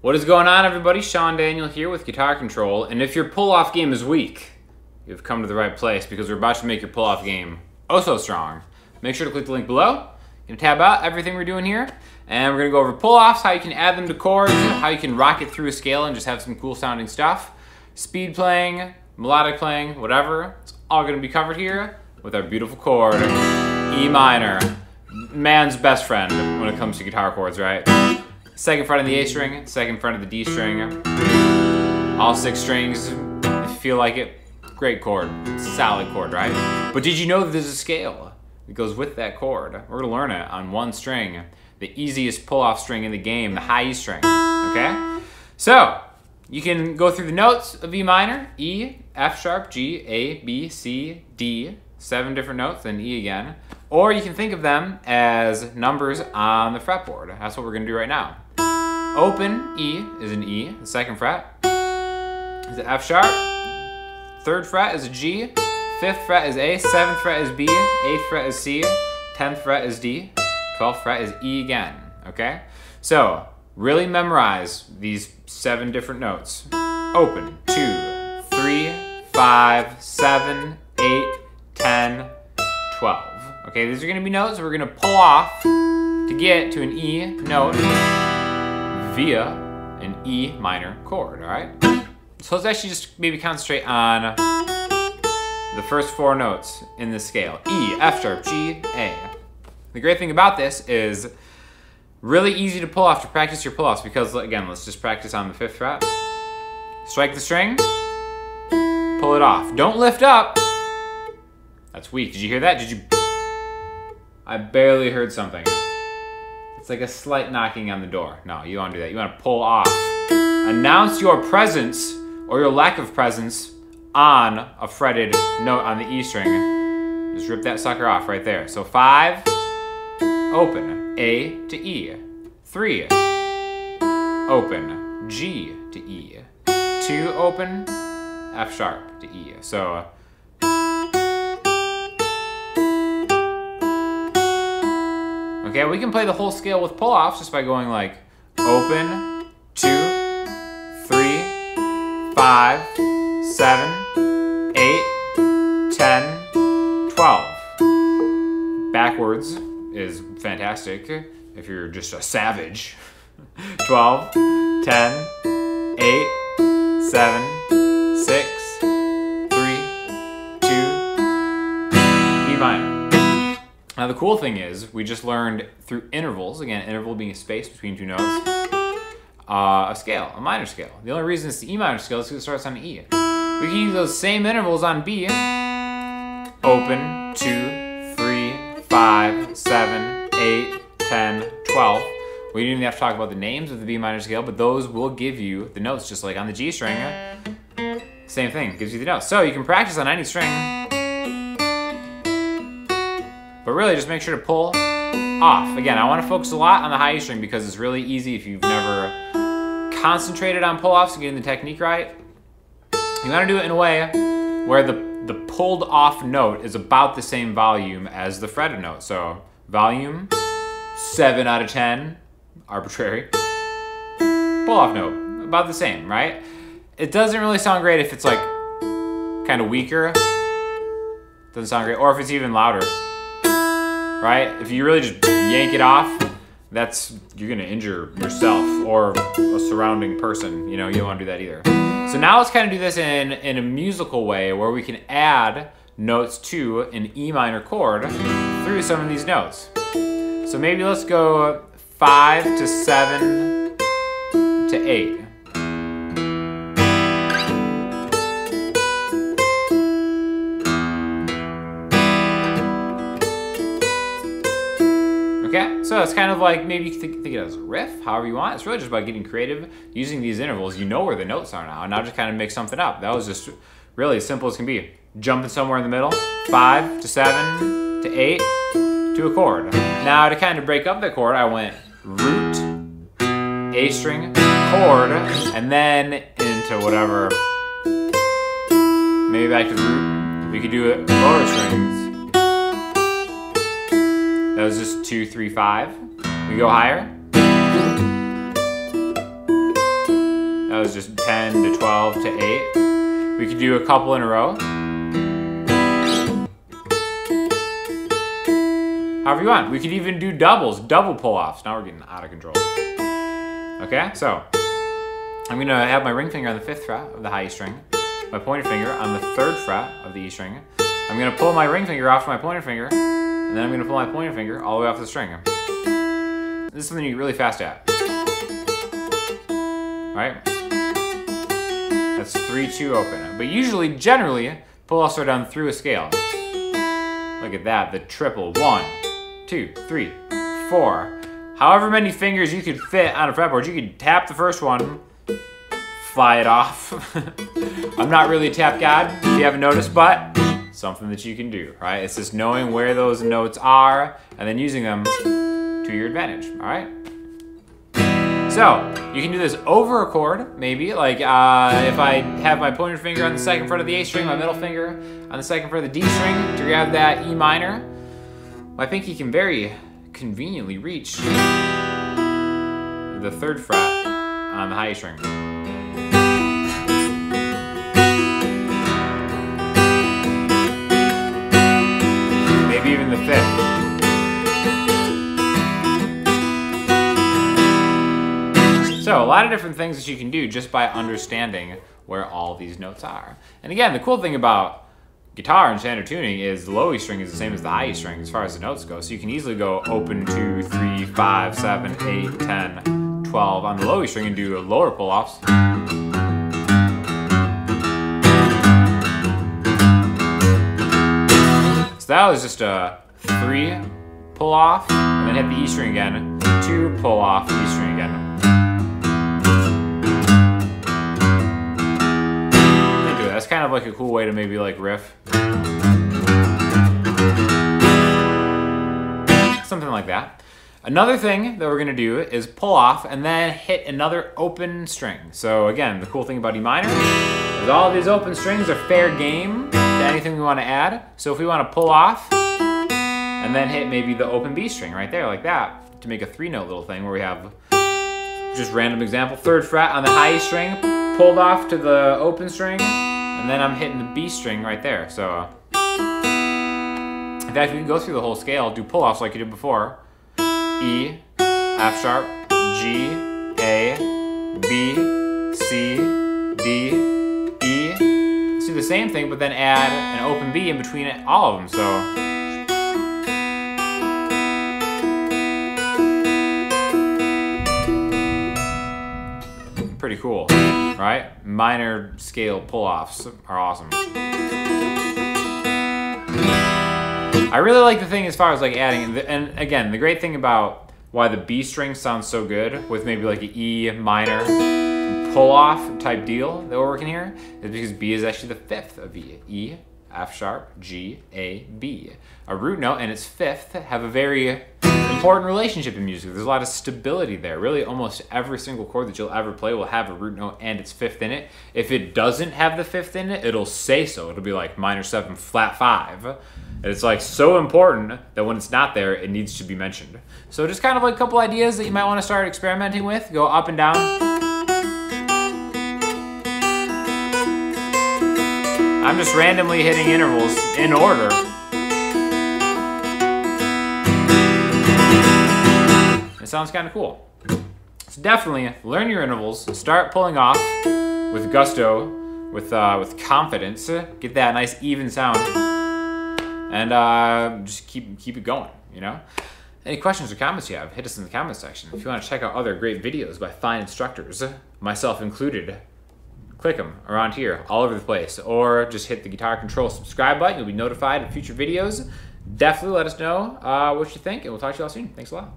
What is going on, everybody? Sean Daniel here with Guitar Control, and if your pull-off game is weak, you've come to the right place because we're about to make your pull-off game oh so strong. Make sure to click the link below. You can tab out everything we're doing here, and we're gonna go over pull-offs, how you can add them to chords, how you can rock it through a scale and just have some cool sounding stuff. Speed playing, melodic playing, whatever. It's all gonna be covered here with our beautiful chord, E minor. Man's best friend when it comes to guitar chords, right? Second fret on the A string, second fret of the D string. All 6 strings, if you feel like it, great chord. It's a solid chord, right? But did you know that there's a scale that goes with that chord? We're gonna learn it on 1 string, the easiest pull-off string in the game, the high E string, okay? So, you can go through the notes of E minor, E, F sharp, G, A, B, C, D, 7 different notes, then E again. Or you can think of them as numbers on the fretboard. That's what we're gonna do right now. Open E is an E, the 2nd fret is an F sharp, 3rd fret is a G, 5th fret is A, 7th fret is B, 8th fret is C, 10th fret is D, 12th fret is E again, okay? So, really memorize these 7 different notes. Open, 2, 3, 5, 7, 8, 10, 12. Okay, these are gonna be notes we're gonna pull off to get to an E note via an E minor chord, all right? So let's actually just maybe concentrate on the first 4 notes in the scale. E, F sharp, G, A. The great thing about this is really easy to pull off, to practice your pull-offs, because again, let's just practice on the 5th fret. Strike the string, pull it off. Don't lift up. That's weak. Did you hear that? Did you? I barely heard something. It's like a slight knocking on the door. No, you don't want to do that. You want to pull off. Announce your presence or your lack of presence on a fretted note on the E string. Just rip that sucker off right there. So 5, open, A to E. 3, open, G to E. 2, open, F sharp to E. So okay, we can play the whole scale with pull-offs just by going like open, 2, 3, 5, 7, 8, 10, 12. Backwards is fantastic if you're just a savage. 12, 10, 8, 7, 6, 3, 2, E minor. Now the cool thing is, we just learned through intervals, again, interval being a space between 2 notes, a scale, a minor scale. The only reason it's the E minor scale is because it starts on E. We can use those same intervals on B. Open, 2, 3, 5, 7, 8, 10, 12. We didn't even have to talk about the names of the B minor scale, but those will give you the notes, just like on the G string. Same thing, gives you the notes. So you can practice on any string, but really just make sure to pull off. Again, I want to focus a lot on the high E string because it's really easy if you've never concentrated on pull-offs and getting the technique right. You want to do it in a way where the pulled off note is about the same volume as the fretted note. So volume, 7 out of 10, arbitrary. Pull-off note, about the same, right? It doesn't really sound great if it's like kind of weaker. Doesn't sound great, or if it's even louder. Right? If you really just yank it off, you're gonna injure yourself or a surrounding person. You know, you don't wanna do that either. So now let's kind of do this in a musical way where we can add notes to an E minor chord through some of these notes. So maybe let's go 5 to 7 to 8. Okay, so it's kind of like, maybe you can think it as a riff, however you want. It's really just about getting creative, using these intervals. You know where the notes are now, and now just kind of make something up. That was just really as simple as can be. Jumping somewhere in the middle, 5 to 7 to 8 to a chord. Now to kind of break up the chord, I went root, A string, chord, and then into whatever. Maybe back to the root. We could do it lower strings. That was just 2, 3, 5. We go higher. That was just 10 to 12 to 8. We could do a couple in a row. However you want. We could even do doubles, double pull-offs. Now we're getting out of control. Okay, so I'm gonna have my ring finger on the 5th fret of the high E string, my pointer finger on the 3rd fret of the E string. I'm gonna pull my ring finger off my pointer finger, and then I'm gonna pull my pointer finger all the way off the string. This is something you get really fast at. Right? That's 3-2 open. But usually, generally, pull-offs are done through a scale. Look at that, the triple. 1, 2, 3, 4. However many fingers you could fit on a fretboard, you could tap the first one, fly it off. I'm not really a tap god, if you haven't noticed, but something that you can do, right? It's just knowing where those notes are and then using them to your advantage, all right? So, you can do this over a chord, maybe, like if I have my pointer finger on the 2nd fret of the A string, my middle finger on the 2nd fret of the D string to grab that E minor, I think he can very conveniently reach the 3rd fret on the high E string. Maybe even the 5th. So a lot of different things that you can do just by understanding where all these notes are. And again, the cool thing about guitar and standard tuning is the low E string is the same as the high E string as far as the notes go. So you can easily go open 2, 3, 5, 7, 8, 10, 12 on the low E string and do lower pull-offs. So that was just a 3 pull-off, and then hit the E string again, 2 pull-off, E string again. That's kind of like a cool way to maybe like riff. Something like that. Another thing that we're gonna do is pull off and then hit another open string. So again, the cool thing about E minor is all of these open strings are fair game to anything we wanna add. So if we wanna pull off and then hit maybe the open B string right there like that to make a 3-note little thing where we have just random example, 3rd fret on the high E string, pulled off to the open string, and then I'm hitting the B string right there. So, in fact, we can go through the whole scale, do pull-offs like you did before. E, F sharp, G, A, B, C, D, E. Let's do the same thing, but then add an open B in between all of them. So, pretty cool, right? Minor scale pull-offs are awesome. I really like the thing as far as like adding, and again, the great thing about why the B string sounds so good with maybe like an E minor pull-off type deal that we're working here is because B is actually the 5th of E. E, F sharp, G, A, B. A root note and its 5th have a very important relationship in music. There's a lot of stability there. Really, almost every single chord that you'll ever play will have a root note and its 5th in it. If it doesn't have the 5th in it, it'll say so. It'll be like minor 7, flat 5. And it's like so important that when it's not there, it needs to be mentioned. So just kind of like a couple ideas that you might want to start experimenting with. Go up and down. I'm just randomly hitting intervals in order. It sounds kind of cool. So definitely learn your intervals, start pulling off with gusto, with confidence, get that nice even sound, and just keep it going, you know? Any questions or comments you have, hit us in the comments section. If you want to check out other great videos by fine instructors, myself included, click them around here, all over the place, or just hit the Guitar Control subscribe button. You'll be notified of future videos. Definitely let us know what you think, and we'll talk to you all soon. Thanks a lot.